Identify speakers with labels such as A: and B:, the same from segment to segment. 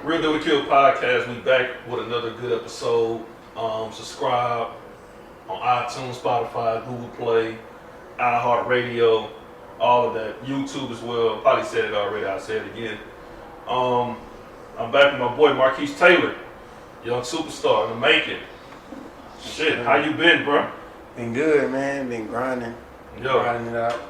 A: Real Deal Akil podcast. We back with another good episode. Subscribe on iTunes, Spotify, Google Play, iHeartRadio, all of that. YouTube as well. Probably said it already. I'll say it again. I'm back with my boy Marquis Taylor, young superstar in the making. Shit, how you been, bro?
B: Been good, man. Been grinding. Grinding it out.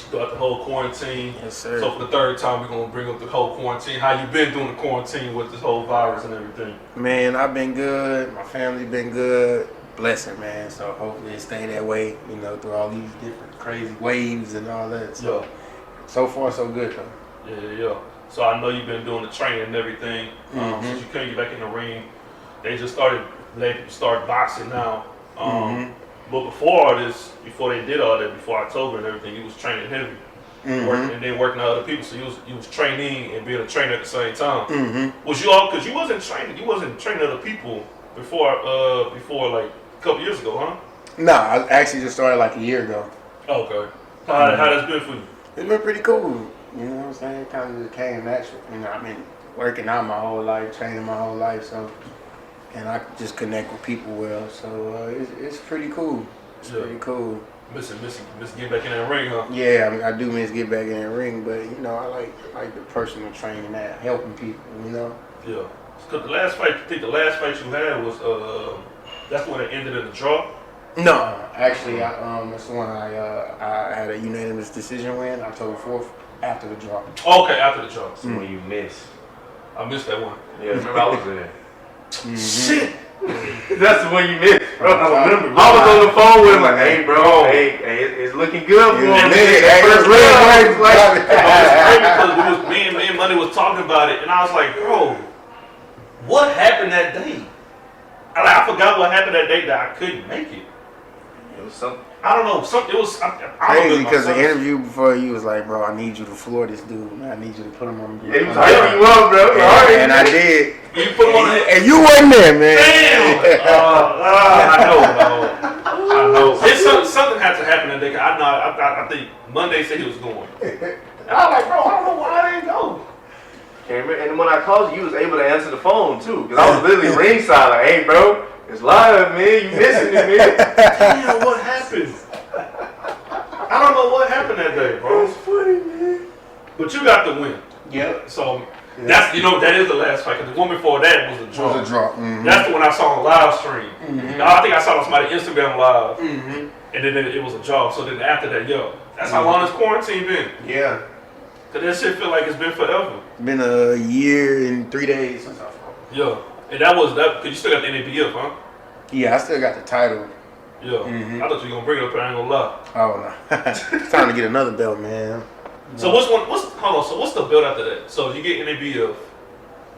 A: Throughout the whole quarantine.
B: Yes, sir.
A: So for the third time, we're going to bring up the whole quarantine. How you been doing the quarantine with this whole virus and everything?
B: Man, I've been good. My family been good. Blessing, man. So hopefully it stay that way, through all these different crazy waves and all that. So, so far, so good, though.
A: Yeah. So I know you've been doing the training and everything. Since you couldn't get back in the ring, they just letting people start boxing now. But before all this, before they did all that, before October and everything, you was training heavy, working and then working on other people. So you was training and being a trainer at the same time. Was you all? Because you wasn't training other people before like a couple years ago, huh?
B: No, I actually just started like a year ago.
A: Okay. How that's been for you?
B: It's been pretty cool. You know what I'm saying? It kind of just came natural. I've been working out my whole life, training my whole life, and I just connect with people well. So it's pretty cool. It's pretty cool.
A: Miss getting back in that ring, huh?
B: Yeah, I do miss getting back in the ring, but I like the personal training, that helping people.
A: Yeah. Because the last fight you had was that's when it ended in a draw.
B: No, actually, that's the one I had a unanimous decision win, October 4th, after the draw.
A: Okay, after the draw.
C: That's when you missed.
A: I missed that one.
C: Yeah, remember I was there.
A: Shit.
C: That's the one you missed, bro.
A: I remember.
C: I was on the phone with him like, hey, bro, hey, it's looking good for him.
A: Because me and Money was talking about it, and I was like, bro, what happened that day? I forgot what happened that day that I couldn't make it.
C: It was something.
A: I don't know. It was
B: crazy because the interview before you was like, bro, I need you to floor this dude, man. I need you to put him on the
C: It was hyping you up, bro.
B: And I did.
A: You put him on
B: and you wasn't there, man.
A: Damn! I know. Something had to happen that day. I think Monday said he was going. And I was like, bro, I don't know why I didn't go.
C: And when I called you was able to answer the phone, too. Because I was literally ringside like, hey, bro, it's live, man. You missing it, man.
A: Damn, what happened? I don't know what happened that day, bro.
B: It's funny, man.
A: But you got the win.
B: Yep.
A: So that's that is the last fight. Because the one before that was a draw.
B: It was a draw.
A: That's the one I saw on live stream. I think I saw on somebody's Instagram live. And then it was a draw. So then after that, that's how long this quarantine been.
B: Yeah.
A: Cause that shit feel like it's been forever.
B: Been a year and 3 days.
A: Yeah. And that was that. Cause you still got the NABF, huh?
B: Yeah, I still got the title.
A: Yeah. I thought you were gonna bring it up, but I ain't gonna lie.
B: Oh no. It's time to get another belt, man.
A: So hold on. So what's the belt after that? So you get NABF.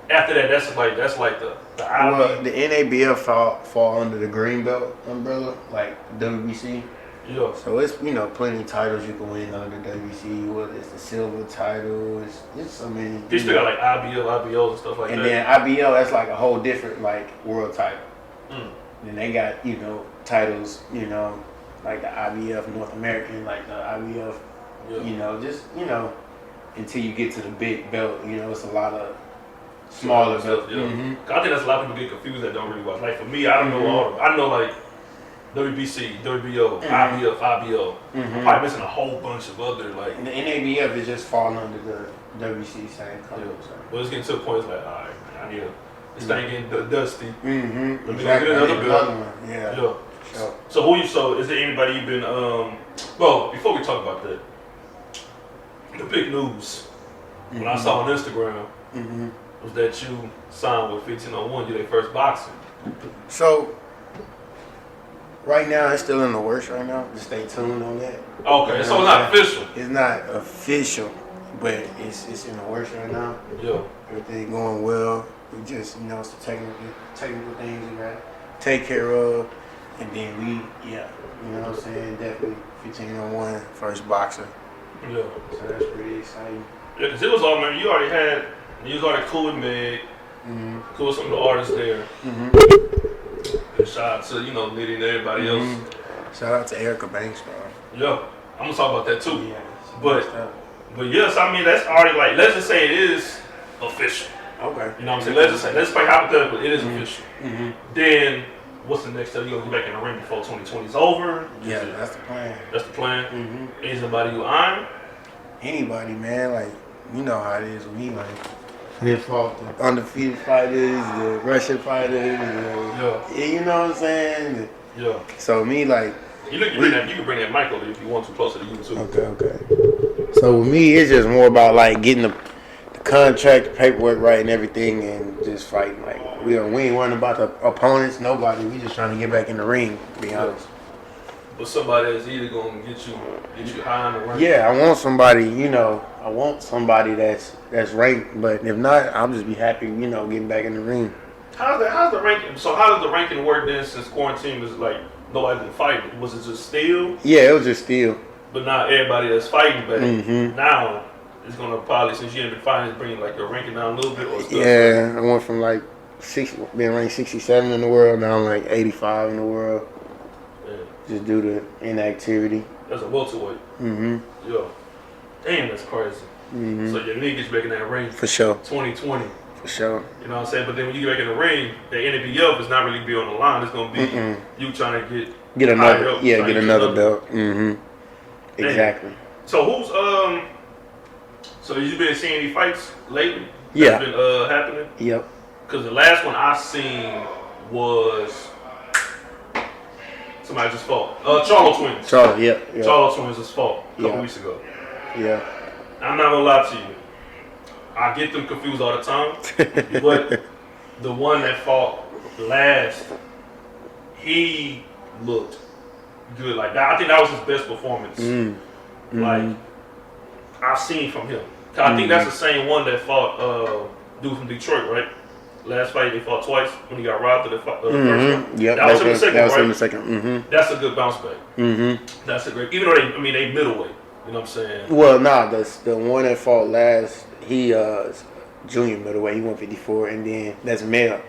A: After that, that's like the IB.
B: Well, the NABF fall under the green belt umbrella, like WBC.
A: Yeah.
B: So it's plenty of titles you can win under the WBC. Whether it's the silver title, it's so many.
A: You still got like IBL, IBOs and stuff like that.
B: And then IBL, that's like a whole different world title. Then they got titles, like the IBF North American, like the IBF, until you get to the big belt, it's a lot of smaller belts.
A: Yeah. I think that's a lot of people get confused that don't really watch. Like for me, I don't know all of them. I know like WBC, WBO, IBF, IBO. I'm probably missing a whole bunch of other like.
B: And the NABF is just falling under the WBC same color.
A: Yeah. Well, it's getting to a point. It's like, all right, man, I need this thing getting dusty. Let me
B: Exactly.
A: get another belt.
B: Yeah.
A: Sure. So is there anybody you've been? Well, before we talk about that, the big news when I saw on Instagram was that you signed with 1501. You their first boxing.
B: So. Right now, it's still in the works right now. Just stay tuned on that.
A: Okay, so it's not official.
B: It's not official, but it's in the works right now.
A: Yeah.
B: Everything going well. We just, some technical things we got to take care of. And then you know what I'm saying? Definitely 1501, first boxer.
A: Yeah.
B: So that's pretty exciting.
A: Yeah, because it was all, man, you was already cool with Meg, cool with some of the artists there. And shout out to, Nitty and everybody else.
B: Shout out to Erica Banks, bro.
A: Yeah, I'm gonna talk about that too.
B: Yeah,
A: but yes, I mean that's already like, let's just say it is official.
B: Okay.
A: You know what I'm saying? Let's just say, let's play hypothetical. It is official.
B: Mm-hmm.
A: Then what's the next step? You gonna get back in the ring before 2020 is over?
B: Yeah, that's the plan.
A: That's the plan.
B: Mm-hmm.
A: Is somebody you eyeing?
B: Anybody, man, like, you know how it is with me, like, they fought the undefeated fighters, the Russian fighters, you know what I'm saying?
A: Yeah.
B: So me, like,
A: You can bring that mic over if you want to closer to you too.
B: okay. So with me, it's just more about like getting the contract, the paperwork right, and everything, and just fighting. Like we ain't worrying about the opponents, nobody. We just trying to get back in the ring. To be honest.
A: But somebody that's either gonna get you high on the rank.
B: Yeah, I want somebody. You know, I want somebody that's ranked. But if not, I'll just be happy. You know, getting back in the ring.
A: How's the ranking? So how does the ranking work then? Since quarantine was like nobody been fighting, was it just still?
B: Yeah, it was just still.
A: But now everybody that's fighting back
B: Mm-hmm.
A: now is gonna probably, since you ain't been fighting, is bringing like your ranking down a little bit or stuff.
B: Yeah, I went from like being ranked 67 in the world down like 85 in the world.
A: Yeah.
B: Just due to inactivity.
A: That's a welterweight.
B: Mm-hmm.
A: Yeah. Damn, that's crazy.
B: Mm-hmm.
A: So your niggas back in that ring.
B: For sure.
A: 2020.
B: For sure.
A: You know what I'm saying? But then when you get back in the ring, the NBL is not really be on the line. It's gonna be you trying to
B: get another
A: up,
B: get another belt. Mm-hmm.
A: Damn.
B: Exactly.
A: So who's so you been seeing any fights lately?
B: Yeah.
A: That's been happening?
B: Yep.
A: Because the last one I seen was somebody just fought. Charlo Twins.
B: Charlo, yeah.
A: Charlo Twins just fought a couple
B: Yeah.
A: weeks ago.
B: Yeah.
A: I'm not gonna lie to you. I get them confused all the time. But the one that fought last, he looked good. Like that, I think that was his best performance. Like I've seen from him. I think that's the same one that fought dude from Detroit, right? Last fight they fought twice when he got robbed of the first one.
B: Yep.
A: That was in the second,
B: that was
A: right?
B: in the second. Mm-hmm.
A: That's a good bounce back.
B: Mm-hmm.
A: That's a great. Even though they middleweight. You know what I'm saying?
B: Well, nah, the one that fought last, he junior middleweight. He 154, and then that's male.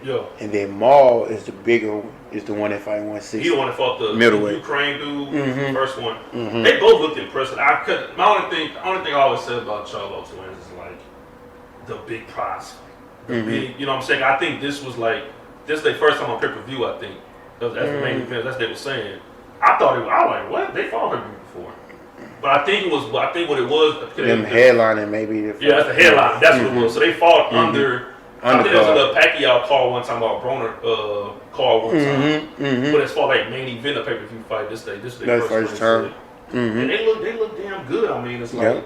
A: Yeah.
B: And then Maul is the bigger one, is the one that fight 160.
A: He the one that fought the
B: middleweight
A: Ukraine dude,
B: Mm-hmm.
A: first one.
B: Mm-hmm.
A: They both looked impressive. The only thing I always said about Charlo Twins is like the big prize fight. The big, you know what I'm saying? I think this was like their first time on pay-per-view. I think that's the main event. That's what they were saying. I was like, what? They fought pay-per-view before. But I think what it was.
B: Them headlining maybe.
A: Yeah, that's the headline. That's what it was. So they fought under. I think there was a little Pacquiao call one time about Broner call one time. But as far like main event of pay-per-view fight, this their first
B: time.
A: And they look damn good. I mean, it's like,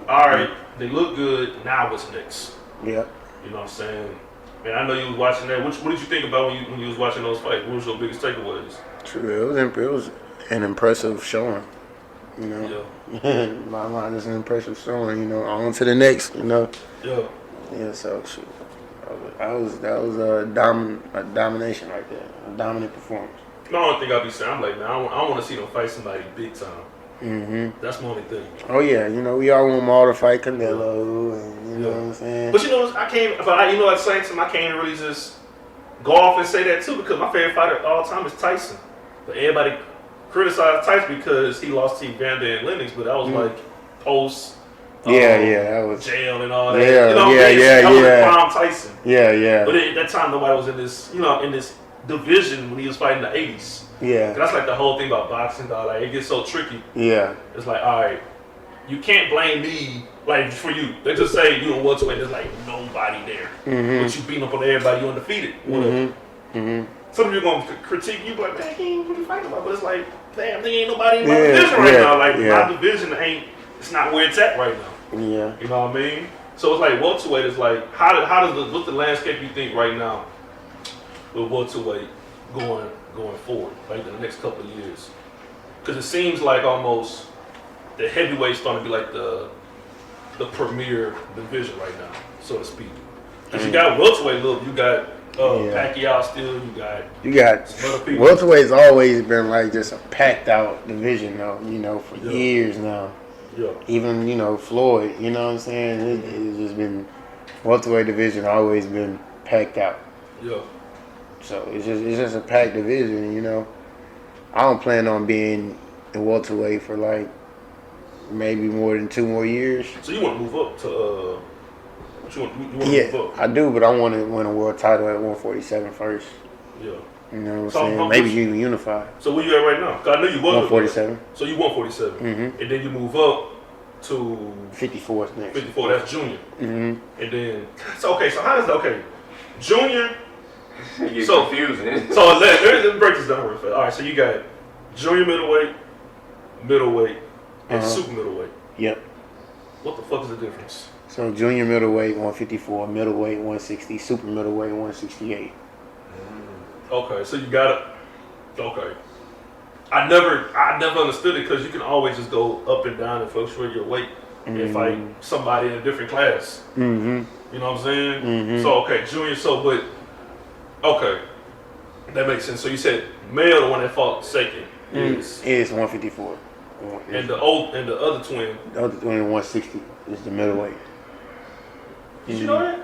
A: all right, they look good. Now what's next?
B: Yeah.
A: You know what I'm saying? Man, I know you was watching that. What did you think about when you was watching those fights? What was your biggest takeaways?
B: True, it was an impressive showing. You know, my mind is an impressive showing. You know, on to the next. You know.
A: Yeah.
B: Yeah. So shoot, that was a domination right there, a dominant performance.
A: The only thing I be saying, I'm like, man, I want to see them fight somebody big time. That's my only thing.
B: Oh yeah, you know, we all want them all to fight Canelo, and you know what I'm saying.
A: But you know, at the same time, I can't really just go off and say that too, because my favorite fighter of all time is Tyson. But everybody criticized Tyson because he lost to Evander and Lennox, but that was like post.
B: That was
A: jail and all that.
B: Yeah,
A: you know, that was prime Tyson.
B: Yeah.
A: But at that time, nobody was in this division when he was fighting the 80s.
B: Yeah.
A: That's like the whole thing about boxing, dog. Like it gets so tricky.
B: Yeah.
A: It's like, all right, you can't blame me. Like for you, they just say you don't want to, and there's like nobody there. But you beating up on everybody, you undefeated. Some of you gonna critique you, like, man, he ain't really fighting about. But it's like, damn, there ain't nobody in my division right now. Like my division it's not where it's at right now.
B: Yeah.
A: You know what I mean? So it's like welterweight is like, what's the landscape you think right now with welterweight going forward, like the next couple of years? Because it seems like almost the heavyweight's starting to be like the premier division right now, so to speak. Because you got welterweight, look, you got Pacquiao still, you got some other people.
B: Welterweight's always been like just a packed out division though, you know, for years now.
A: Yeah.
B: Even, you know, Floyd, you know what I'm saying? It's just been, welterweight division always been packed out.
A: Yeah.
B: So it's just a packed division, you know. I don't plan on being in welterweight for like maybe more than 2 more years.
A: So you want to move up to But you want to
B: Yeah,
A: move up.
B: I do, but I want to win a world title at 147 first.
A: Yeah.
B: You know what I'm
A: So
B: saying? Maybe you unify.
A: So where you at right now? 'Cause I know you was
B: 147.
A: So you 147.
B: Mm-hmm.
A: And then you move up to
B: 54 is next.
A: 54. That's junior.
B: Mm-hmm.
A: And then so how does that? Okay, junior.
C: You
A: So-
C: confusing.
A: So let's break this down real fast. All right, so you got junior middleweight, and super middleweight.
B: Yep.
A: What the fuck is the difference?
B: So junior middleweight 154, middleweight 160, super middleweight 168.
A: Okay, so you got it. Okay. I never understood it because you can always just go up and down and fluctuate your weight and fight somebody in a different class.
B: Mm-hmm.
A: You know what I'm saying?
B: Mhm.
A: So okay, junior. But okay, that makes sense. So you said male, the one that fought second, is
B: It's 154.
A: and the other twin.
B: The other one 160 is the middleweight.
A: Did you know that?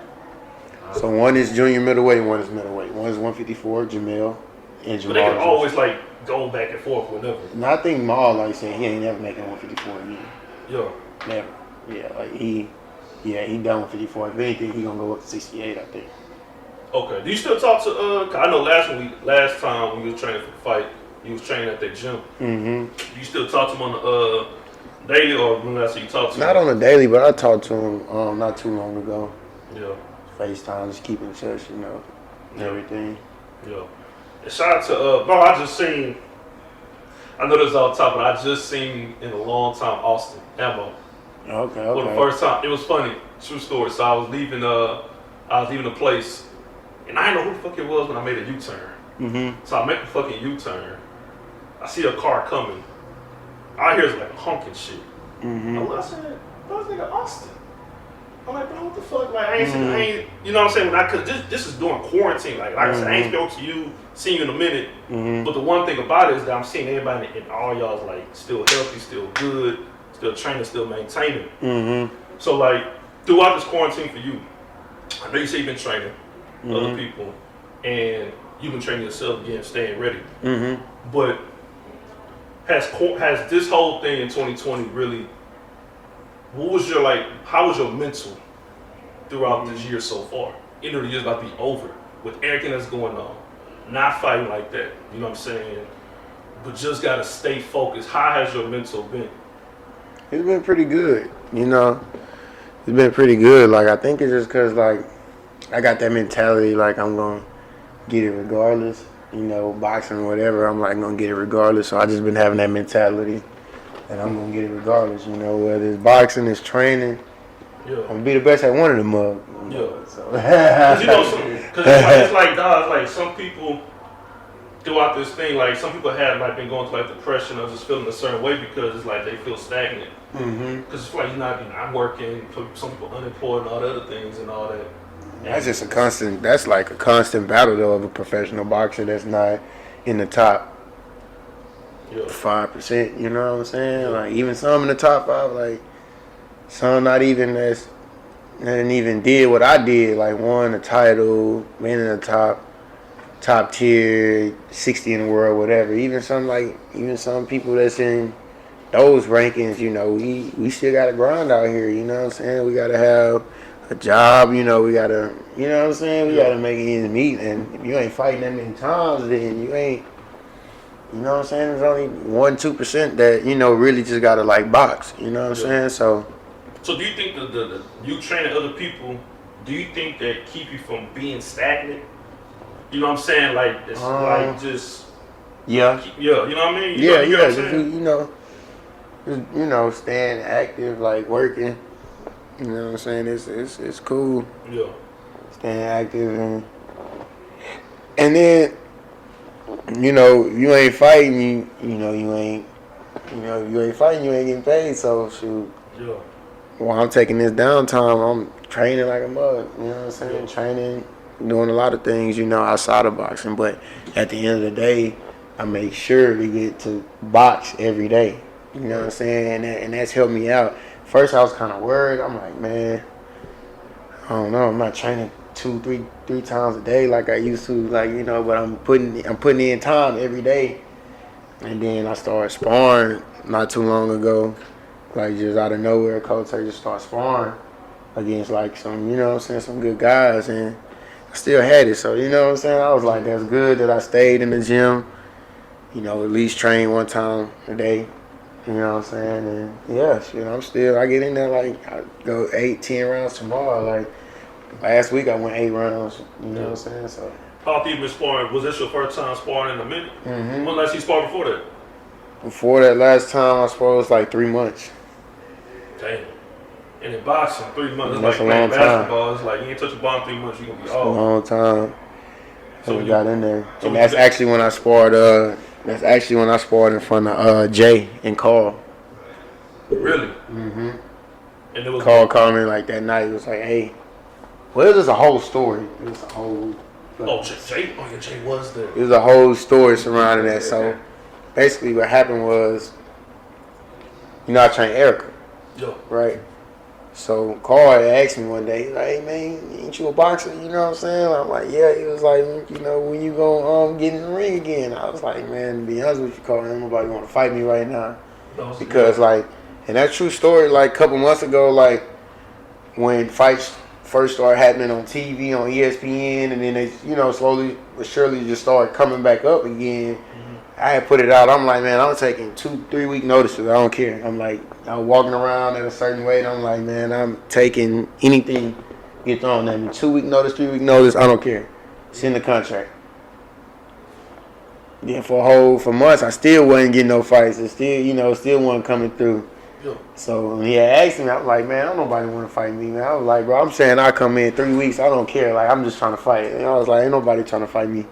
B: So one is junior middleweight, one is middleweight. One is 154, Jamel, and
A: But
B: Jamal.
A: they can
B: Johnson.
A: always like go back and forth whenever.
B: No, I think Maul, like I said, he ain't never making 154 again.
A: Yeah.
B: Never. Yeah, like he done with 54. If anything, he gonna go up to 68, I think.
A: Okay. Do you still talk to 'cause I know last time when you was training for the fight, you was training at that gym.
B: Mm-hmm.
A: Do you still talk to him on the daily or when last time you talked to him?
B: Not on the daily, but I talked to him not too long ago.
A: Yeah.
B: FaceTime, just keep in touch, you know, everything.
A: Yeah. And shout out to bro, I just seen. I know this is off top, but I just seen in a long time Austin Ammo.
B: Okay,
A: For the
B: okay.
A: first time, it was funny. True story. So I was leaving the place, and I didn't know who the fuck it was when I made a U-turn.
B: Mm-hmm.
A: So I make a fucking U-turn. I see a car coming. All I hear is like honking shit.
B: Mm-hmm.
A: I said, "Bro, this nigga Austin." I'm like, bro, what the fuck? Like, I ain't, you know what I'm saying? Cause this is during quarantine. Like I said, I ain't spoke to you, seen you in a minute.
B: Mm-hmm.
A: But the one thing about it is that I'm seeing everybody and all y'all's like still healthy, still good, still training, still maintaining.
B: Mm-hmm.
A: So like throughout this quarantine for you, I know you say you've been training other people, and you've been training yourself again, staying ready.
B: Mm-hmm.
A: But has this whole thing in 2020 really? How was your mental throughout this year so far? You know, the year's about to be over with everything that's going on. Not fighting like that, you know what I'm saying? But just gotta stay focused. How has your mental been?
B: It's been pretty good, you know. It's been pretty good. Like, I think it's just because, like, I got that mentality, like, I'm going to get it regardless. You know, boxing or whatever, I'm, like, going to get it regardless. So I just been having that mentality. And I'm going to get it regardless, you know, whether it's boxing, it's training.
A: Yeah.
B: I'm going to be the best at one of them mugs.
A: Yeah.
B: So.
A: Cause you know, it's like some people throughout this thing, like some people have like been going through like depression or just feeling a certain way because it's like they feel stagnant.
B: Mm-hmm.
A: Because it's like you're not working, some people unemployed and all the other things and all that.
B: That's just that's like a constant battle though of a professional boxer that's not in the top 5%, you know what I'm saying? Like even some in the top 5, like some not even that didn't even did what I did, like won a title, been in the top tier, 60 in the world, whatever. Even some people that's in those rankings, you know, we still gotta grind out here, you know what I'm saying? We gotta have a job, you know, we gotta, you know what I'm saying? We gotta make ends meet, and if you ain't fighting that many times, then you ain't, you know what I'm saying? There's only 1-2% that, you know, really just gotta like box, you know what I'm saying? So
A: do you think the you training other people, do you think that keep you from being stagnant? You know what I'm saying? Like it's like just
B: yeah,
A: you know what I mean?
B: Yeah,
A: you know what I'm saying?
B: you know, staying active, like working. You know what I'm saying? It's cool.
A: Yeah.
B: Staying active and then, you know, you ain't fighting. You ain't fighting. You ain't getting paid. So shoot.
A: Yeah.
B: While I'm taking this downtime, I'm training like a mug. You know what I'm saying?
A: Yeah.
B: Training, doing a lot of things. You know, outside of boxing. But at the end of the day, I make sure to get to box every day. You know what I'm saying? And that's helped me out. First, I was kind of worried. I'm like, man, I don't know. I'm not training 2-3 times a day like I used to. Like, you know, but I'm putting in time every day. And then I started sparring not too long ago. Like, just out of nowhere, Coach just started sparring. against like some, you know what I'm saying, some good guys, and I still had it. So, you know what I'm saying? I was like, that's good that I stayed in the gym, you know, at least train one time a day. You know what I'm saying? And yeah, shit, I get in there like, I go 8-10 rounds tomorrow. Like, last week I went 8 rounds. You know what I'm saying? So.
A: How deep been sparring? Was this your first time sparring in a minute?
B: Mm-hmm.
A: When last you sparred before that?
B: Before that last time, I suppose it was like 3 months.
A: Damn. And in boxing, 3 months,
B: That's
A: like
B: a long
A: playing basketball. It's like you ain't touch a ball in 3 months, you gonna be
B: A long time. So we got in there.
A: So
B: and that's actually when I sparred, in front of Jay and Carl.
A: Really?
B: Mm-hmm.
A: And it was
B: Carl called me like that night. It was like, hey. Well, it was a whole story. It was a whole.
A: Jay was there.
B: It was a whole story surrounding that. So basically, what happened was, you know, I trained Erica, right? So Carl had asked me one day, he's like, hey man, ain't you a boxer? You know what I'm saying? I'm like, yeah. He was like, you know, when you gonna get in the ring again? I was like, man, to be honest with you, Carl, ain't nobody want to fight me right now, because like, and that true story, like a couple months ago, like when fights first started happening on TV, on ESPN, and then they, you know, slowly but surely just started coming back up again. I had put it out. I'm like, man, I'm taking 2-3 week notices. I don't care. I'm like, I was walking around at a certain weight. I'm like, man, I'm taking anything get thrown at me. 2 week notice, 3 week notice. I don't care. It's in the contract. Then for months, I still wasn't getting no fights. It still wasn't coming through. So when he had asked me, I was like, man, don't nobody want to fight me, man. I was like, bro, I'm saying I come in 3 weeks. I don't care. Like, I'm just trying to fight. And I was like, ain't nobody trying to fight me.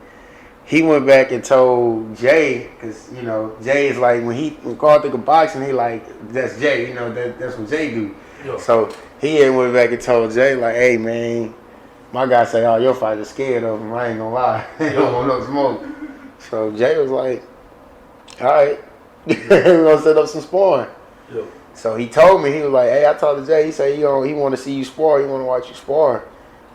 B: He went back and told Jay, because, you know, Jay is like, when Carl think of boxing, he like, that's Jay, you know, that's what Jay do. So he had went back and told Jay, like, hey, man, my guy say, oh, your fighters scared of him. I ain't gonna lie. They don't want no smoke. So Jay was like, all right, we're going to set up some sparring. So he told me, he was like, hey, I talked to Jay, he said he want to see you spar, he want to watch you spar.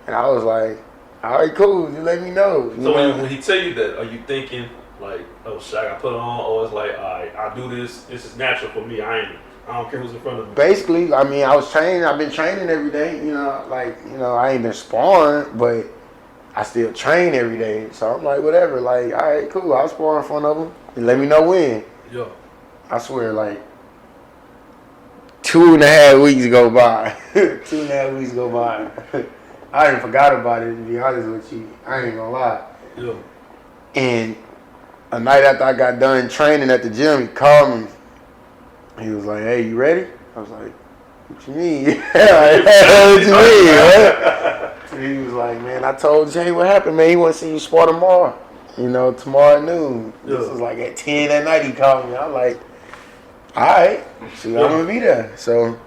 B: And I was like, all right, cool, just let me know.
A: So when he tell you that, are you thinking like, oh, Shaq, I put it on, or it's like, all right, I do this, this is natural for me, I don't care who's in front of me?
B: Basically, I mean, I've been training every day, you know, like, you know, I ain't been sparring, but I still train every day. So I'm like, whatever, like, all right, cool, I'll spar in front of him, and let me know when. I swear, like, 2.5 weeks go by. 2.5 weeks go by. I even forgot about it, to be honest with you. I ain't gonna lie. And a night after I got done training at the gym, he called me. He was like, hey, you ready? I was like, what you mean? What you mean? He was like, man, I told Jay what happened, man. He want to see you spar tomorrow. You know, tomorrow at noon. This was like at 10 that night he called me. I was like, all right, so I'm going to be there. So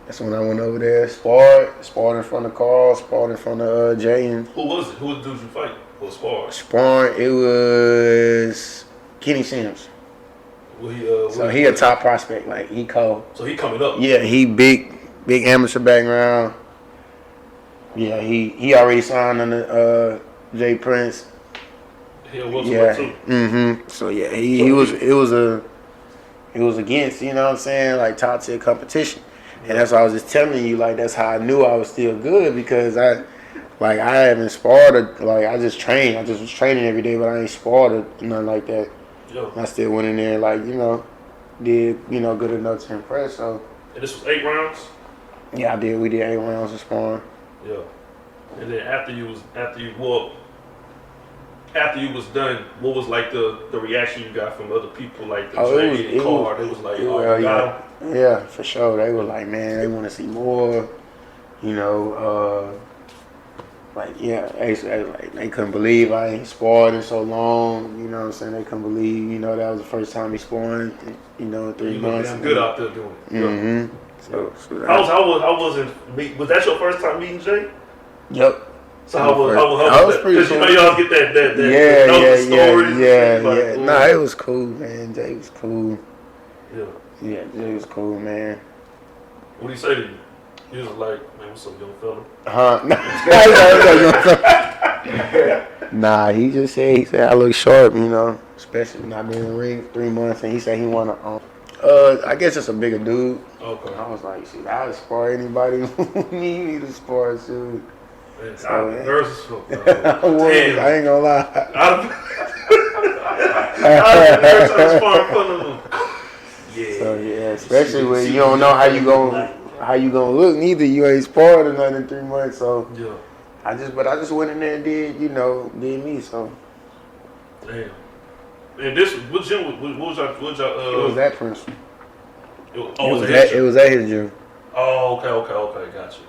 B: that's when I went over there, sparred in front of Carl, sparred in front of Jay. And
A: who was it? Who was the dudes you fight? Or sparred?
B: Sparring, it was Kenny Sims. So he a top prospect, like he cold.
A: So he coming up.
B: Yeah, he big amateur background. Yeah, he already signed under Jay Prince.
A: Yeah. Too.
B: Mm-hmm. So yeah, it was against, you know what I'm saying, like top tier competition. And that's why I was just telling you, like, that's how I knew I was still good, because I haven't sparred, I just trained. I just was training every day, but I ain't sparred or nothing like that. I still went in there, like, you know, did, you know, good enough to impress. So.
A: And this was 8 rounds?
B: Yeah, I did. We did 8 rounds of sparring.
A: Yeah. And then after you was done, what was like the reaction you got from other people, like the training card? It was like, oh, you got him?
B: Yeah, for sure. They were like, man, they want to see more. You know, they couldn't believe I ain't sparred in so long. You know what I'm saying? They couldn't believe, you know, that was the first time he sparring, you know, in 3 months.
A: You good out there doing it.
B: Mm-hmm.
A: Was that your first time meeting Jay?
B: Yep.
A: So how was that? Because you know y'all get that
B: Nah, it was cool, man. Jay was cool.
A: Yeah,
B: Jay was cool, man.
A: What do you say to you? He was like, man, what's up, young fella?
B: Nah, he just said, I look sharp, you know, especially when I've been in the ring 3 months, and he said he want to I guess it's a bigger dude.
A: Okay.
B: I was like, shit, I'll spar anybody who need me to spar, shoot.
A: Man,
B: So,
A: I'm nervous as fuck.
B: I ain't gonna lie.
A: I'd be nervous trying to spar in front of them. Yeah.
B: So yeah, especially when you don't know how you gonna look. Neither you ain't sparred or nothing in 3 months. So
A: Yeah.
B: I just went in there and did me. So
A: Damn. And this, what gym? What was your?
B: it was that principle.
A: It
B: was at his gym.
A: Oh, okay, gotcha.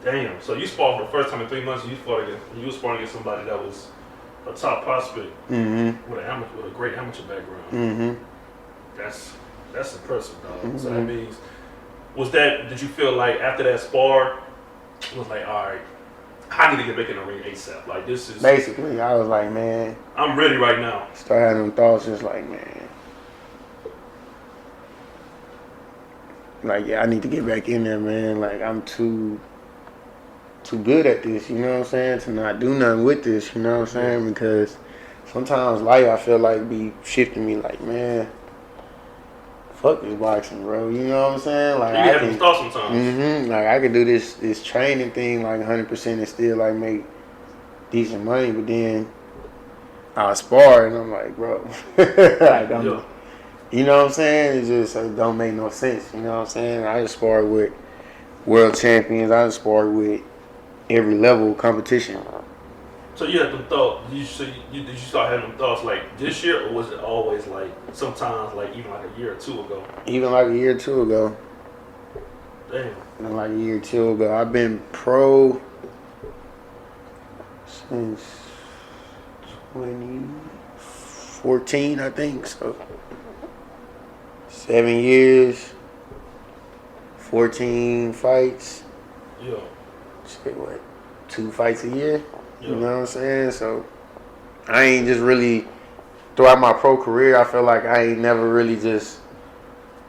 A: Damn. So you sparred for the first time in 3 months. You was sparring against somebody that was a top prospect
B: Mm-hmm.
A: with a great amateur background.
B: Mm-hmm.
A: That's impressive, dog.
B: Mm-hmm.
A: So that means, did you feel like after that spar, it was like, all right, I need to get back in the ring ASAP. Like this is
B: Basically, I was like, man,
A: I'm ready right now.
B: start having them thoughts, just like, man, like yeah, I need to get back in there, man. Like I'm too good at this, you know what I'm saying? To not do nothing with this, you know what I'm saying? Because sometimes life, I feel like, be shifting me, like, man, fuck this boxing, bro. You know what I'm saying? Like
A: You have those thoughts sometimes.
B: Mm-hmm. Like I could do this training thing like 100% and still like make decent money, but then I spar and I'm like, bro, like you know what I'm saying? It don't make no sense. You know what I'm saying? I just spar with world champions. I just spar with every level of competition.
A: So you had them thoughts. Did you start having them thoughts like this year, or was it always like sometimes like even like a year or two ago?
B: Even like a year or two ago.
A: Damn.
B: Even like a year or two ago. I've been pro since 2014, I think. So 7 years, 14 fights.
A: Yeah.
B: Shit, what? 2 fights a year?
A: Yeah.
B: You know what I'm saying? So I ain't just really, throughout my pro career, I feel like I ain't never really just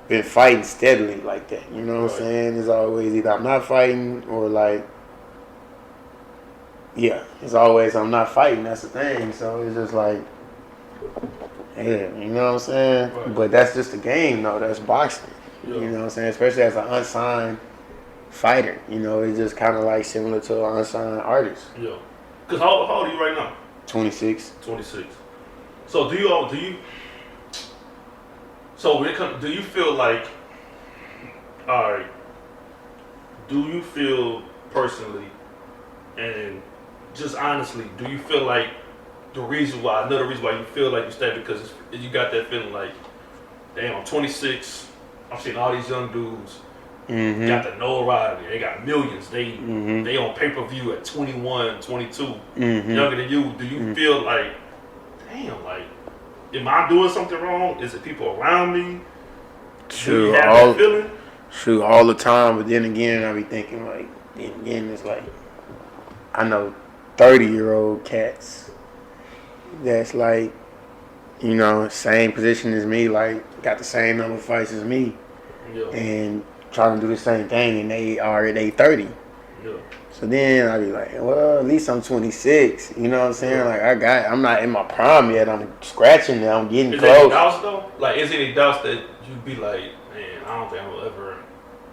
B: been fighting steadily like that. You know what I'm saying? It's always either I'm not fighting or like, yeah, it's always I'm not fighting. That's the thing. So it's just like, yeah, you know what I'm saying?
A: Right.
B: But that's just a game, though. That's boxing.
A: Yeah.
B: You know what I'm saying? Especially as an unsigned fighter. You know, it's just kind of like similar to an unsigned artist.
A: Yeah. Cause how old are you right now?
B: 26.
A: 26. So do you? So when it comes, do you feel like? All right. Do you feel personally, and just honestly, do you feel like another reason why you feel like you stay because you got that feeling like, damn, I'm 26. I'm seeing all these young dudes.
B: Mm-hmm.
A: Got the notoriety. They got millions. They
B: Mm-hmm.
A: on pay-per-view at 21, 22.
B: Mm-hmm.
A: Younger than you. Do you feel like, damn, like, am I doing something wrong? Is it people around me? Do you have that feeling?
B: Shoot, all the time. But then again, I be thinking like, it's like, I know 30-year-old cats that's like, you know, same position as me, like got the same number of fights as me,
A: Yeah.
B: and trying to do the same thing, and they 30.
A: Yeah.
B: So then I be like, well, at least I'm 26. You know what I'm saying?
A: Yeah.
B: Like I'm not in my prime yet. I'm scratching now. I'm getting
A: Is there any
B: close.
A: doubts though? Like, is there any doubts that you'd be like, man, I don't think I'm gonna ever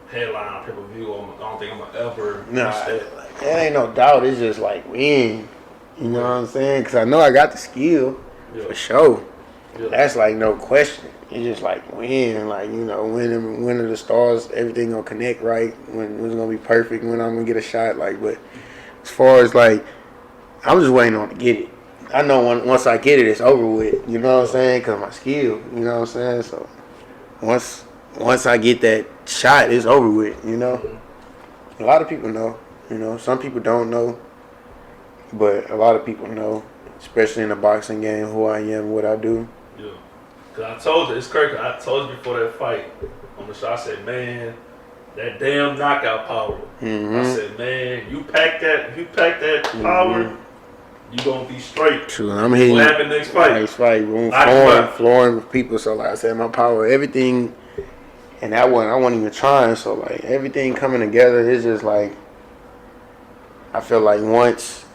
A: headline on pay-per-view, or I don't think I'm gonna ever
B: No,
A: reach that.
B: like, it ain't no doubt. It's just like when. You know what I'm saying? Because I know I got the skill for sure.
A: Yeah.
B: That's like no question. It's just like when, like, you know, when are the stars, everything gonna connect right, when it's gonna be perfect, when I'm gonna get a shot, like. But as far as like, I'm just waiting on to get it. I know once I get it, it's over with. You know what I'm saying? Cause my skill. You know what I'm saying? So once I get that shot, it's over with. You know. A lot of people know. You know, some people don't know, but a lot of people know, especially in the boxing game, who I am, what I do.
A: Yeah. Cause I told you, it's crazy. I told you before that fight on the show, I said, man, that damn knockout power.
B: Mm-hmm.
A: I said, man, you pack that power, you gonna be straight.
B: True, I'm hitting.
A: What happened next fight?
B: Next fight, flooring with people. So like I said, my power, everything, and I wasn't even trying. So like everything coming together is just like, I feel like once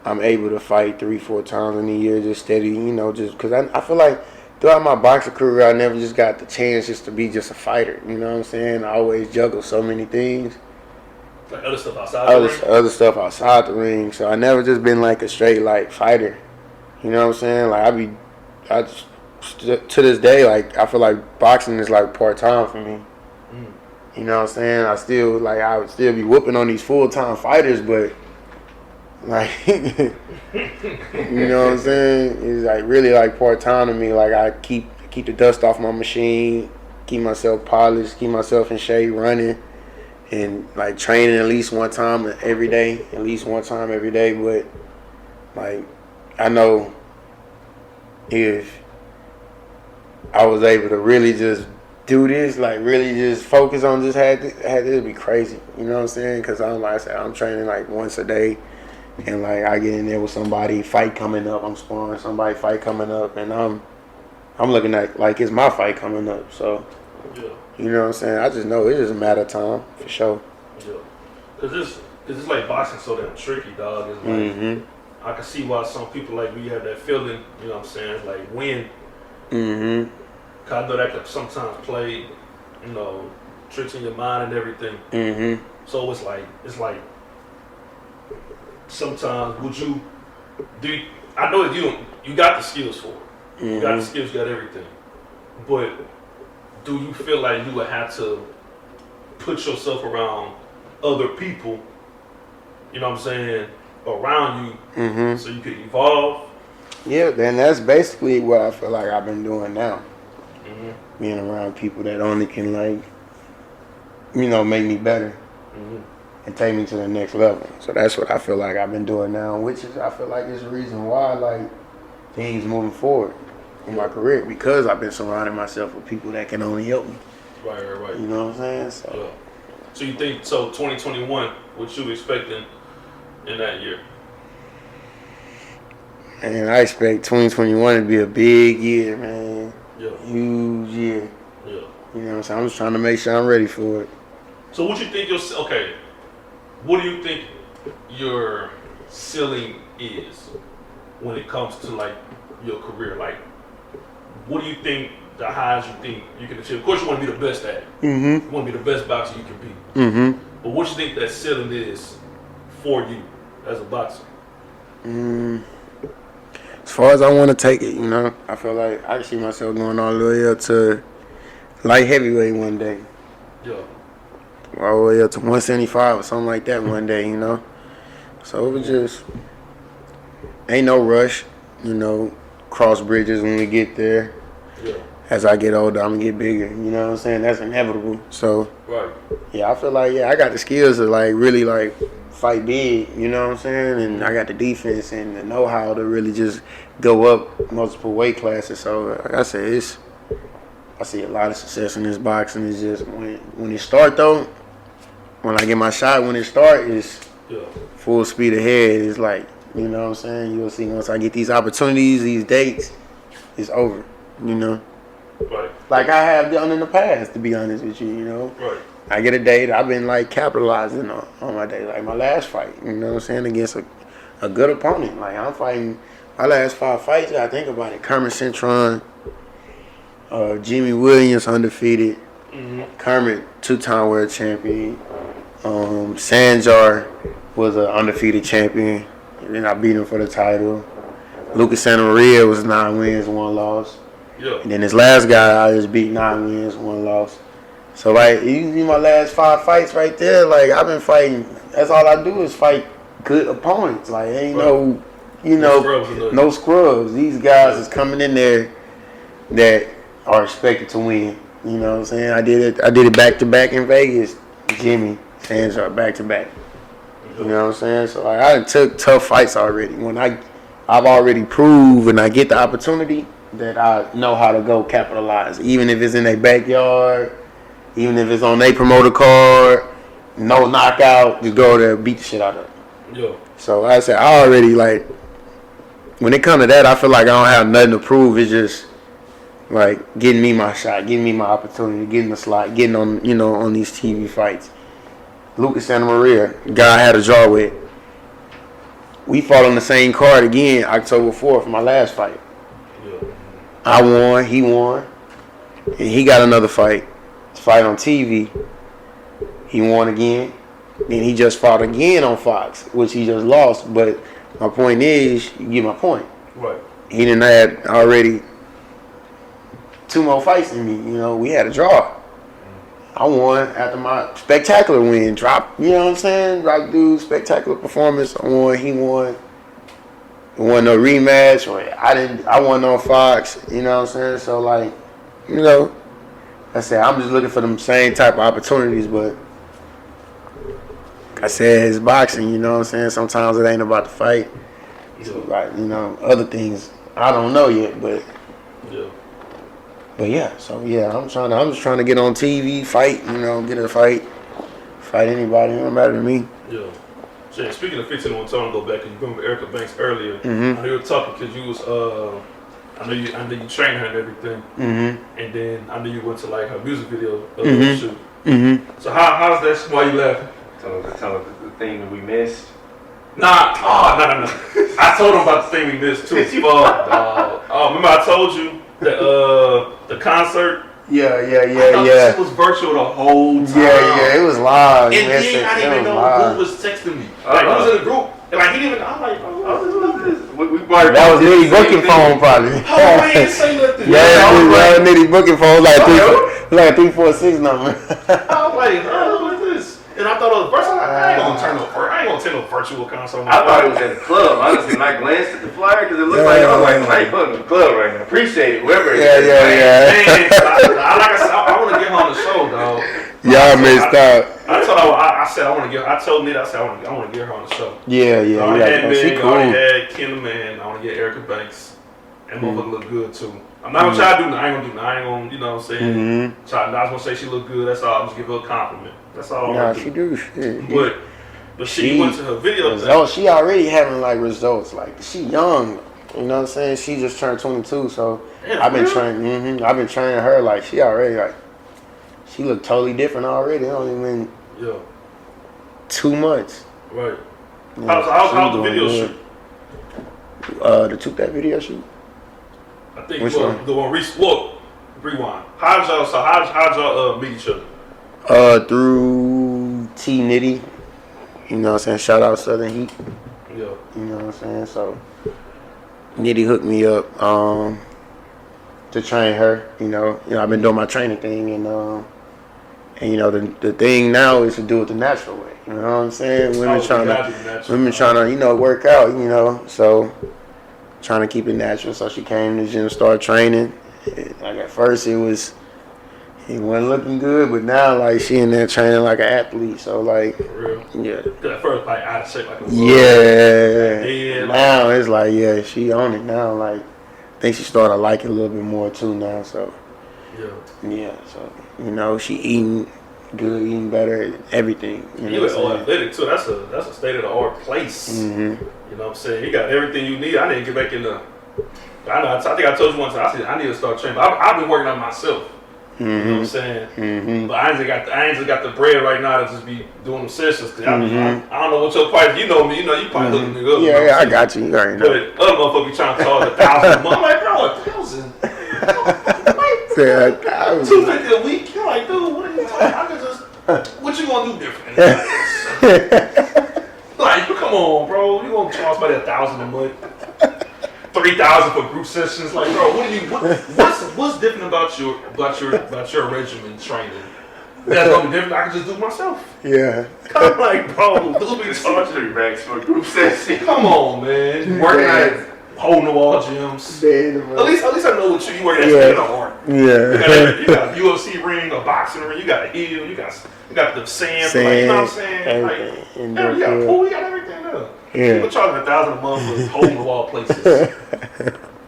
B: I'm able to fight 3-4 times in a year, just steady, you know, just because I feel like throughout my boxing career, I never just got the chance just to be just a fighter. You know what I'm saying? I always juggle so many things.
A: Like other stuff outside the ring?
B: Other stuff outside the ring. So I never just been like a straight like fighter. You know what I'm saying? Like to this day, like I feel like boxing is like part time for me. You know what I'm saying? I would still be whooping on these full time fighters, but like you know what I'm saying? It's like really like part time to me. Like I keep the dust off my machine, keep myself polished, keep myself in shape, running, and like training at least one time every day. But like I know if I was able to really just do this, like really just focus on just had this be crazy. You know what I'm saying? Because I'm training like once a day. And like I get in there with somebody, fight coming up, I'm sparring somebody, fight coming up, and I'm looking at like it's my fight coming up. So
A: yeah.
B: You know what I'm saying? I just know it's just a matter of time for sure.
A: Yeah. Cause it's like boxing so damn tricky, dog. It's like I can see why some people like we have that feeling. You know what I'm saying? Like win. Cause I know that can sometimes play, you know, tricks in your mind and everything. So it's like. Sometimes I know that you got the skills for it. You got the skills, you got everything. But do you feel like you would have to put yourself around other people, you know what I'm saying, around you so you could evolve?
B: Yeah, then that's basically what I feel like I've been doing now. Being around people that only can like, you know, make me better. And take me to the next level. So that's what I feel like I've been doing now, which is I feel like is the reason why like things moving forward in my career, because I've been surrounding myself with people that can only help me.
A: Right.
B: You know what I'm saying? So
A: yeah. So you think 2021, what you expecting in that year?
B: And I expect 2021 to be a big year, man.
A: Yeah.
B: Huge year.
A: Yeah.
B: You know what I'm saying? I'm just trying to make sure I'm ready for it.
A: So what you think what do you think your ceiling is when it comes to like your career? Like, what do you think the highs you think you can achieve? Of course, you want to be the best at it. You want to be the best boxer you can be. But what you think that ceiling is for you as a boxer?
B: As far as I want to take it, you know, I feel like I can see myself going all the way up to light heavyweight one day.
A: Yeah.
B: All the way up to 175 or something like that one day, you know. So it was just ain't no rush, you know. Cross bridges when we get there.
A: Yeah.
B: As I get older, I'm gonna get bigger. You know what I'm saying? That's inevitable. So
A: right.
B: Yeah, I feel like I got the skills to like really like fight big. You know what I'm saying? And I got the defense and the know-how to really just go up multiple weight classes. So like I said, I see a lot of success in this boxing. It's just when it start though. When I get my shot, when it start, it's full speed ahead. It's like, you know what I'm saying? You'll see once I get these opportunities, these dates, it's over, you know?
A: Right.
B: Like I have done in the past, to be honest with you, you know?
A: Right.
B: I get a date, I've been like capitalizing on my day. Like my last fight, you know what I'm saying? Against a good opponent. Like I'm fighting my last 5 fights, I think about it. Kermit Cintron, Jimmy Williams, undefeated. Kermit, 2-time world champion. Sanjar was an undefeated champion, and I beat him for the title. Lucas Santa Maria was 9 wins, 1 loss.
A: Yeah.
B: And then this last guy I just beat 9 wins, 1 loss. So like you see my last 5 fights right there, like I've been fighting. That's all I do is fight good opponents. Like ain't no, you know, no scrubs. These guys is coming in there that are expected to win. You know what I'm saying? I did it back to back in Vegas. Jimmy. Hands are back to back. You know what I'm saying? So like I took tough fights already. When I've already proved when I get the opportunity that I know how to go capitalize. Even if it's in their backyard, even if it's on their promoter card, no knockout, just go there, beat the shit out of it.
A: Yeah.
B: So like I said, I already like when it comes to that, I feel like I don't have nothing to prove. It's just like getting me my shot, getting me my opportunity, getting the slot, getting on, you know, on these TV fights. Lucas Santa Maria, guy I had a draw with. We fought on the same card again, October 4th, my last fight.
A: Yeah.
B: I won. He won. And he got another fight. Fight on TV. He won again. Then he just fought again on Fox, which he just lost. But my point is, you get my point.
A: Right.
B: He didn't have already 2 more fights than me. You know, we had a draw. I won after my spectacular win. Drop, you know what I'm saying? Drop dude, spectacular performance. I won. He won. It wasn't no rematch. I won on Fox. You know what I'm saying? So like, you know, I said I'm just looking for them same type of opportunities, but I said it's boxing. You know what I'm saying? Sometimes it ain't about the fight. It's like, you know, other things I don't know yet, but.
A: Yeah.
B: But yeah, so yeah, I'm just trying to get on TV, fight, you know, get a fight anybody, it don't matter to me.
A: Yeah. So, speaking of 15 on time, go back and you remember Erica Banks earlier.
B: Mm-hmm.
A: I know you were talking because you was I know you trained her and everything.
B: Mm-hmm.
A: And then I know you went to like her music video shoot.
B: Mm-hmm.
A: So how's that? Why you laughing?
C: Tell them the thing that we missed.
A: Nah. Oh, no. I told him about the thing we missed too. Fuck, dog. Oh, remember I told you the concert?
B: Yeah.
A: It was virtual the whole time.
B: Yeah, it was live.
A: And then I didn't even know who was texting me. Like, who was in the group? And like, he didn't even, I'm like,
B: that was Nitty booking phone probably.
A: Oh, I didn't say nothing.
B: Yeah, that was Nitty booking phone. Like a 346 number.
A: I was like, what is this? And I thought it was virtual. I ain't gonna turn no virtual concert on.
C: I thought it was in the club. Honestly, when I glanced at the flyer, because it looked like I was like, I ain't putting in the club right now. Appreciate it, whoever it is.
B: Yeah.
A: Man, like I said, I want to get her on the show, dog.
B: Y'all missed out.
A: I told Nita, I want to get her on the show.
B: Yeah.
A: I already had
B: She
A: Meg,
B: cool.
A: I already had Ken the Man. I want to get Erica Banks. And motherfucker look good too. I'm not gonna try to do nothing. I ain't gonna do nothing. I ain't gonna, you know what I'm saying? I was gonna say she look good. That's all. I'm just give her a compliment. That's all.
B: Nah, she do shit.
A: But she went to her video.
B: Results, she already having like results. Like she young. You know what I'm saying? She just turned 22. So I've been training. I've been training her. Like she already like. She look totally different already. It only been 2 months.
A: Right.
B: Yeah,
A: How's the video shoot?
B: The that video shoot.
A: I think the one rewind. How'd y'all meet each other?
B: Through T Nitty. You know what I'm saying? Shout out Southern Heat.
A: Yeah.
B: You know what I'm saying? So Nitty hooked me up to train her. You know, I've been doing my training thing and you know the thing now is to do it the natural way. You know what I'm saying? Women trying to you know work out. You know, so trying to keep it natural. So she came to the gym, started training. Like at first it wasn't looking good, but now like she in there training like an athlete. So like,
A: for real?
B: Yeah.
A: Cause at first like out of shape like a
B: yeah. Now it's like she on it now. Like I think she started liking it a little bit more too now. So yeah. So you know she eating good, eating better, everything. You know
A: all athletic too. That's a state of the art place.
B: Mm-hmm.
A: You know what I'm saying? You got everything you need. I need to get back in the. I think I told you once. I said I need to start training. I've been working on myself.
B: Mm-hmm.
A: You know what I'm saying?
B: Mm-hmm.
A: But I ain't just got the bread right now to just be doing them sessions. Cause I don't know what your price. You know me. You know you probably looking me up.
B: Yeah, I got you. You already know.
A: But other motherfuckers be trying to charge $1,000 a month. I'm like, bro, 1,000.
B: $250
A: $250 a week. You're like, dude, what are you talking? I can just. What you gonna do different? Like, come on, bro. You gonna charge somebody $1,000 a month? $3,000 for group sessions? Like, bro, what's different about your regimen training? That's gonna be different. I can just do it myself.
B: Yeah.
A: I'm like, bro, who be charging
C: $3 for a group session?
A: Come on, man. Working at hole in the wall gyms. At least I know what you working at state of the art.
B: Yeah.
A: You got a UFC ring, a boxing ring, you got a heel, you got the sand, like, you know what I'm saying? Like, you got a pool, you got everything there.
B: Yeah.
A: People charging $1,000 a month for hole in the wall places.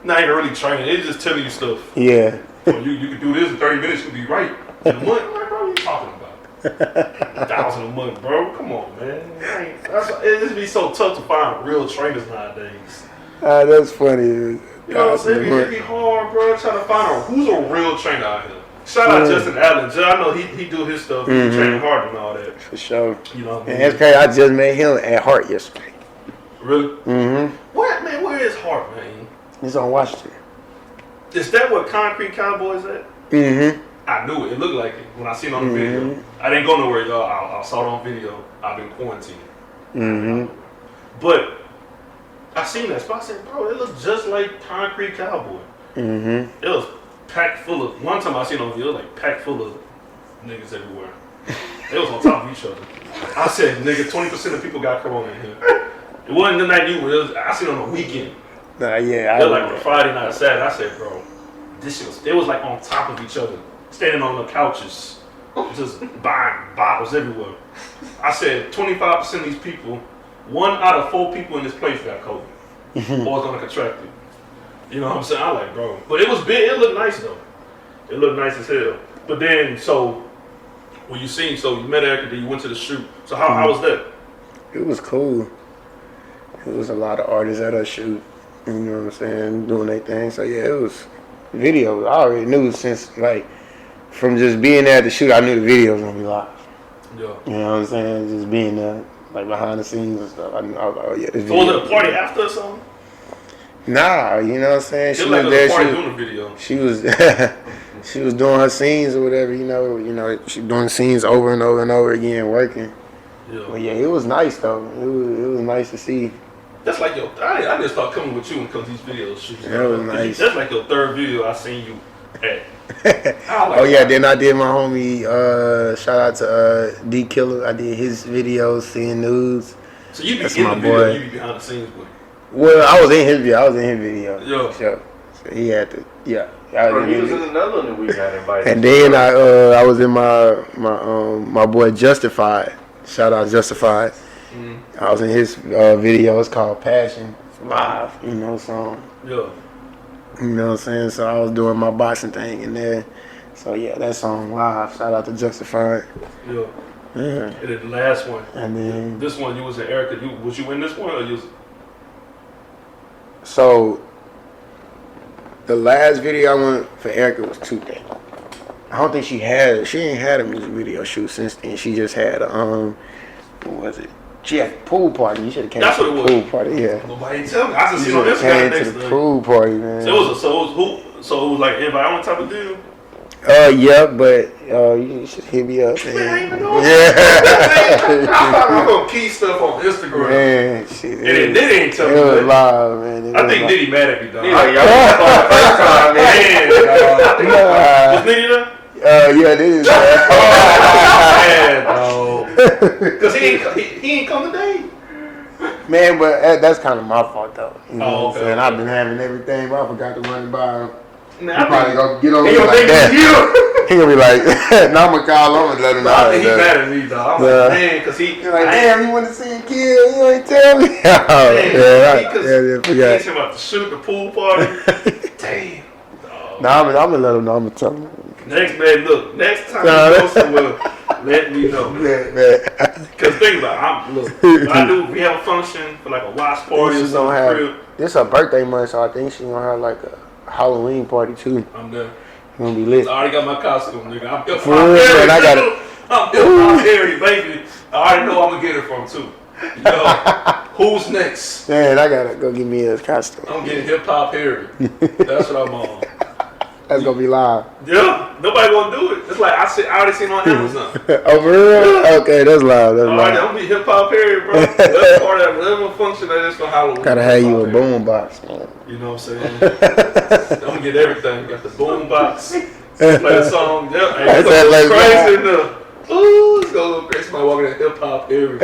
A: Not even really training, they just telling you stuff.
B: Yeah.
A: So you can do this in 30 minutes, you'll be right. In a month, I'm like, bro, what are you talking about? $1,000 a month, bro. Come on, man. It just be so tough to find real trainers nowadays.
B: That's funny.
A: You know what I'm saying? It'd be hard, bro, trying to find who's a real trainer out here. Shout out Justin Allen. I know he do his stuff. He training hard and all that.
B: For sure.
A: You know what I mean?
B: And that's crazy. I just met him at Hart yesterday.
A: Really?
B: Mm-hmm.
A: Where is Hart, man?
B: He's on Washington.
A: Is Is that what Concrete Cowboys at?
B: Mm-hmm.
A: I knew it. It looked like it when I seen it on the video. I didn't go nowhere, y'all. I saw it on video. I've been quarantined.
B: Mm-hmm.
A: But I seen that spot. I said, bro, it looked just like Concrete Cowboy.
B: Mm-hmm.
A: It was packed full of. One time I seen it on video, it was like packed full of niggas everywhere. They was on top of each other. I said, nigga, 20% of people got corona in here. It wasn't the night you were. I seen it on the weekend.
B: Nah, yeah.
A: It was like on Friday night, Saturday. I said, bro, this shit was. They was like on top of each other, standing on the couches, just buying bottles everywhere. I said, 25% of these people, 1 out of 4 people in this place got COVID, or gonna contract it. You know what I'm saying? I like, bro, but it was big. It looked nice though. It looked nice as hell. But then, so when you met Erica, then you went to the shoot. So how was that?
B: It was cool. It was a lot of artists at our shoot. You know what I'm saying? Doing their thing. So yeah, it was video. I already knew since like from just being there at the shoot, I knew the video was gonna be live.
A: Yeah.
B: You know what I'm saying? Just being there, like behind the scenes and stuff. I was like, oh yeah, this
A: So was it a party after or something?
B: Nah, you know what I'm saying?
A: She was like a party doing the video.
B: She was she was doing her scenes or whatever, you know, she doing scenes over and over and over again, working.
A: Yeah.
B: But yeah, it was nice though. It was nice to see.
A: That's like your. I just start coming with you and come to these videos. Shoots.
B: That was nice.
A: That's like your third video I seen you at.
B: Oh yeah, then I did my homie. Shout out to D Killer. I did his videos, seeing news.
A: So you be
B: That's
A: in
B: my
A: the video,
B: boy.
A: you be behind the scenes with.
B: Well, I was in his video.
A: Yeah.
B: So he had to. Yeah.
C: Bro, he was in another one that we got invited.
B: And then I was in my boy Justified. Shout out Justified. I was in his video. It's called Passion Live. You know, so
A: Yeah.
B: you know what I'm saying. So I was doing my boxing thing in there. So yeah, that song live. Shout out to Justified.
A: Yeah.
B: Yeah.
A: And then the last one.
B: And then
A: This one you was in Erica. Was you in this one or you was?
B: so the last video I went for Erica was 2 days. I don't think she ain't had a music video shoot since then. She just had what was it? She had a pool party. You should have came
A: That's
B: to
A: what
B: the
A: it
B: pool
A: was.
B: party, yeah.
A: Nobody tell me. I just
B: You
A: seen on
B: should have
A: this guy
B: came
A: next
B: to the
A: to
B: pool party, man.
A: So it was like invite only type of deal.
B: Yeah, but you should hit me up, man.
A: Man, I ain't even know.
B: Yeah.
A: I thought I was gonna key stuff on Instagram.
B: Man, shit.
A: And then Diddy ain't tell
B: It
A: me
B: was
A: that.
B: live, man.
A: I think Diddy mad at me, dog.
C: He like, y'all first time, man.
A: Was Diddy there?
B: Yeah, this is
A: Man, dog. Cause he ain't come today.
B: man, but that's kind of my fault though. You know
A: Oh,
B: what I'm
A: okay,
B: saying?
A: okay.
B: I've been having everything, but I forgot to run it by him.
A: Man,
B: He probably gonna get over
A: He
B: it
A: gonna
B: like
A: think
B: that.
A: it's you.
B: He gonna be like, "No, I'm gonna call him and let him know."
A: I think he mad at me, dog. I'm
B: Yeah.
A: like, man, cause
B: He's like, "Damn, you want to see a kid? You ain't tell me." Oh, yeah,
A: He
B: forgot.
A: came out to shoot the pool party. Damn. Dog.
B: Nah, I'm gonna let him know. I'm gonna tell him.
A: Next man, look. Next time you go somewhere, let me know.
B: Man.
A: Cause think about it, we have a function for like a watch party or
B: She's gonna
A: something.
B: have. This her birthday month, so I think she's gonna have like a Halloween party too.
A: I'm there.
B: It's gonna be lit.
A: I already got my costume, nigga. I'm hip
B: For real, man, I got it.
A: I'm hip hop Harry, baby. I already know I'm gonna get it from too. Yo, who's next?
B: Man, I gotta go get me a costume.
A: I'm getting hip hop Harry. That's what I'm on.
B: That's gonna be live.
A: Yeah, nobody gonna do it. It's like I already seen on Amazon.
B: Oh, for real? Okay, that's live. That's
A: All right,
B: live.
A: I'm gonna be hip hop Harry, bro. That's part of whatever function that is for Halloween.
B: Gotta have you a
A: Hip-hop Harry.
B: boom box, man.
A: You know what I'm saying? I'm gonna get everything. Got the boom box. Play the song. Yep. Hey,
B: That's
A: it's gonna
B: that
A: go
B: like
A: crazy enough. Ooh, it's gonna go crazy. Somebody walking in hip hop Harry.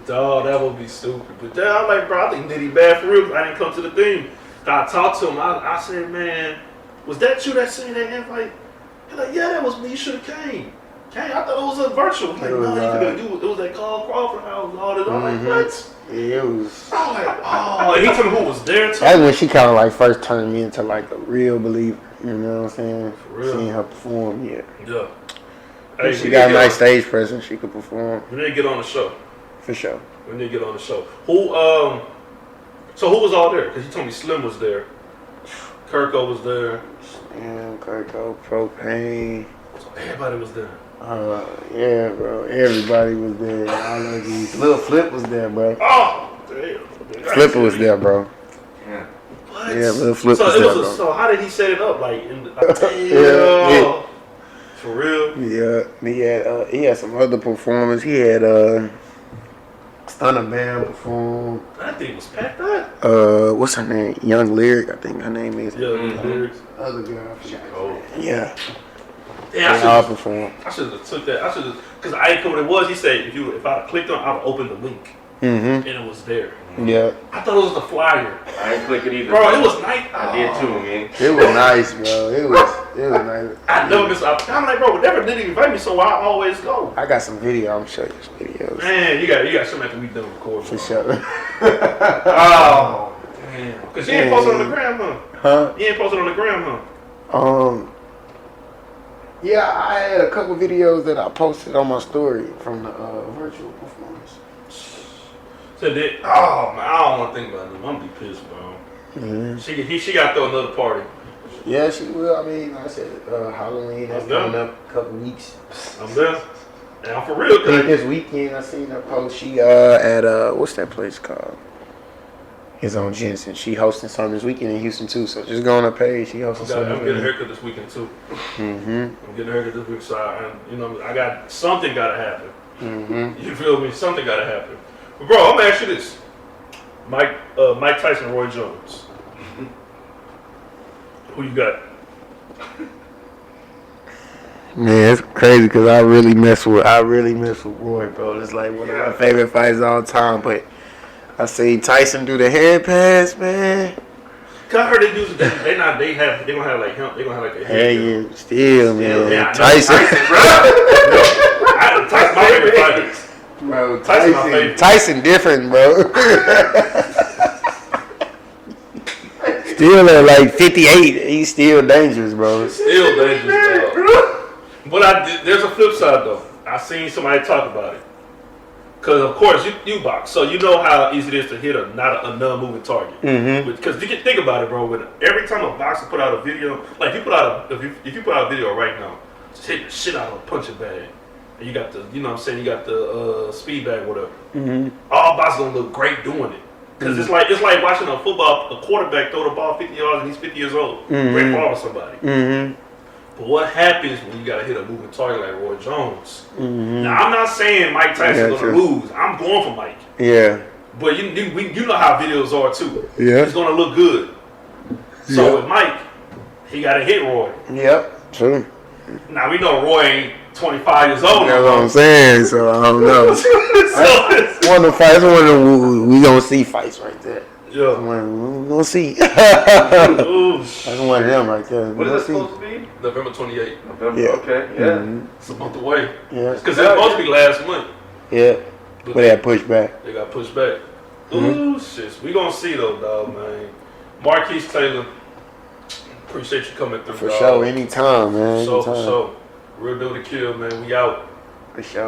A: Dog, that would be stupid. But yeah, I'm like, bro, I think Diddy bad for real. I didn't come to the thing. I talked to him. I said, man, was that you that seen that invite? He's like, yeah, that was me. You should have came. I thought it was a virtual. I'm like, no, it was that Carl Crawford house and all that. I'm like, what?
B: Yeah, it was.
A: I'm like, oh, and he told me who was there too.
B: That's when she kind of like first turned me into like a real believer. You know what I'm saying?
A: For real.
B: Seeing her perform, yeah.
A: Yeah. Hey,
B: She got a nice stage presence. She could perform
A: We need to get on the show.
B: for sure.
A: We need to get on the show. So who was all there? Because you told me Slim was there. Kirko was there.
B: Yeah, Kirko, Propane.
A: So everybody was there.
B: Yeah, bro. Everybody was there. All of these. Little Flip was there, bro.
A: Oh, damn.
B: Flipper was there, bro.
C: Yeah.
A: What? What?
B: Yeah, little flip
A: so
B: was
A: it
B: there,
A: was
B: bro.
A: so how did he set it up? Like,
B: Yeah.
A: For real?
B: Yeah, he had some other performers. He had Stunner Band perform.
A: That thing was packed out.
B: What's her name? Young Lyric, I think her name is.
A: Yeah, lyrics.
B: Other girl.
C: Oh.
B: Yeah.
A: Yeah,
B: They all perform.
A: I should have took that. I should have, because I didn't know what it was. He said if I clicked on, I would open the link, and it was there.
B: Yeah.
A: I thought it was the flyer.
C: I ain't click it either.
A: Bro, it was nice.
C: I did too, man.
B: It was nice, bro. It was nice.
A: I know this. I'm like, bro, never did invite me, so I always go.
B: I got some video. I'm show you some videos.
A: Man, you got something after we done recording.
B: For sure.
A: Oh, damn. Because you ain't posted on the gram, huh?
B: Huh?
A: You ain't posted on the gram, huh?
B: Yeah, I had a couple videos that I posted on my story from the virtual performance.
A: So that, oh man, I don't want to think about them. I'm gonna be pissed, bro.
B: Mm-hmm.
A: She got to throw another party.
B: Yeah, she will. I mean, like I said Halloween. That's coming up a couple weeks.
A: I'm there. And I'm for real,
B: I think
A: cause
B: this weekend I seen her post. She at what's that place called? It's on Jensen. She hosting something this weekend in Houston too. So just go on her page. She hosting something.
A: I'm getting a haircut this weekend too.
B: Mm-hmm.
A: I'm getting a haircut this week, so I got something gotta happen.
B: Mm-hmm.
A: You feel me? Something gotta happen. But bro, I'm gonna ask you this: Mike Tyson, Roy Jones. Who you got?
B: Man, it's crazy because I really mess with Roy, bro. It's like one of my favorite fights of all time. But I seen Tyson do the head pass, man.
A: Cause I heard they do. They gonna have like him. They gonna have like a
B: Hey,
A: head.
B: yeah, still, man.
A: Yeah,
B: Tyson,
A: Tyson, my favorite fighter.
B: bro.
A: Tyson, my favorite.
B: Tyson different, bro. Still at like 58, he's still dangerous, bro.
A: Still dangerous, bro. But there's a flip side though. I seen somebody talk about it. Cause of course you box, so you know how easy it is to hit a non-moving target.
B: Mm-hmm.
A: Because you can think about it, bro. When every time a boxer put out a video, like if you put out a video right now, just hit the shit out of a punching bag, and you got the, you know what I'm saying, you got the speed bag, whatever.
B: Mm-hmm.
A: All boxers gonna look great doing it. Cause it's like watching a quarterback throw the ball 50 yards and he's 50 years old. Great ball with somebody.
B: Mm-hmm.
A: But what happens when you gotta hit a moving target like Roy Jones?
B: Mm-hmm.
A: Now I'm not saying Mike Tyson's gonna lose. I'm going for Mike.
B: Yeah.
A: But you know how videos are too.
B: Yeah.
A: It's gonna look good. So with Mike, he gotta hit Roy.
B: Yep. True.
A: Now we know Roy ain't 25 years old.
B: That's what I'm saying. So I don't know. One of the fights, we gonna see fights right there.
A: Yeah.
B: We're gonna see.
A: Ooh.
B: That's one of them right there.
C: What is it supposed to be?
A: November 28th.
C: November.
B: Yeah.
C: Okay. Yeah.
B: Mm-hmm.
A: It's a month away.
B: Yeah.
A: Because it's supposed to be last month.
B: Yeah. But they got pushed back.
A: They got pushed back. Ooh, shit. We gonna see though, dog, man. Marquis Taylor, appreciate you coming through,
B: For
A: dog.
B: sure. Anytime, man.
A: For
B: Anytime.
A: sure. Real deal to kill, man. We out.
B: For sure.